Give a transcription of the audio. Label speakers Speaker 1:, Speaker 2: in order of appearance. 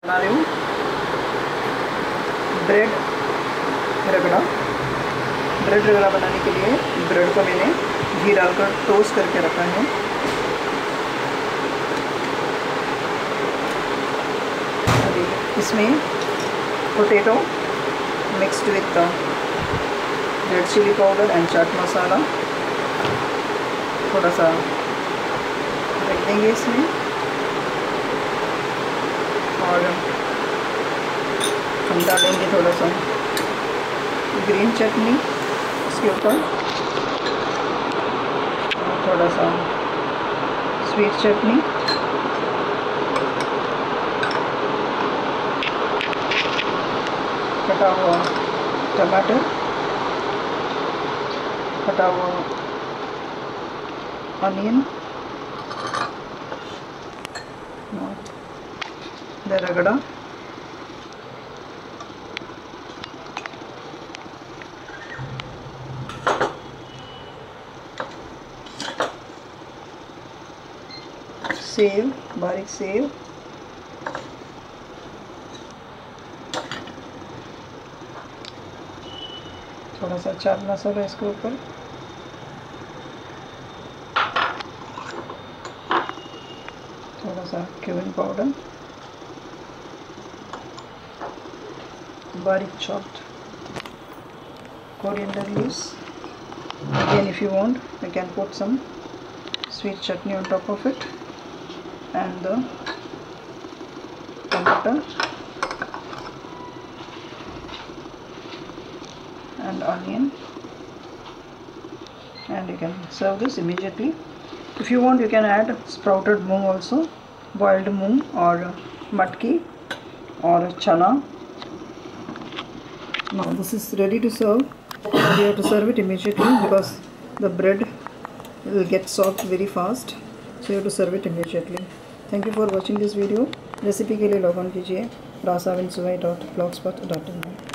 Speaker 1: बना रही हूँ ब्रेड रगड़ा। ब्रेड रगड़ा बनाने के लिए ब्रेड को मैंने घी डालकर टोस्ट करके रखा है। अभी इसमें potato mixed with red chilli powder and chaat masala थोड़ा सा रख देंगे इसमें, और हम डालेंगे थोड़ा सा ग्रीन चटनी इसके ऊपर, थोड़ा सा स्वीट चटनी, कटा हुआ टमाटर, कटा हुआ अनियन, द रगड़ा, सेव, बारीक सेव, थोड़ा सा चाट मसाला इसके ऊपर, थोड़ा सा क्यूमिन पाउडर, बारीक chopped coriander leaves. Again, if you want, you can put some sweet chutney on top of it, and the tomato and onion, and you can serve this immediately. If you want, you can add sprouted moong also, boiled moong or matki or chana. Now this is ready to serve. We have to serve it immediately because the bread will get soft very fast, so you have to serve it immediately. Thank you for watching this video. Recipe के लिए log on कीजिए rasavinsubai.blogspot.in।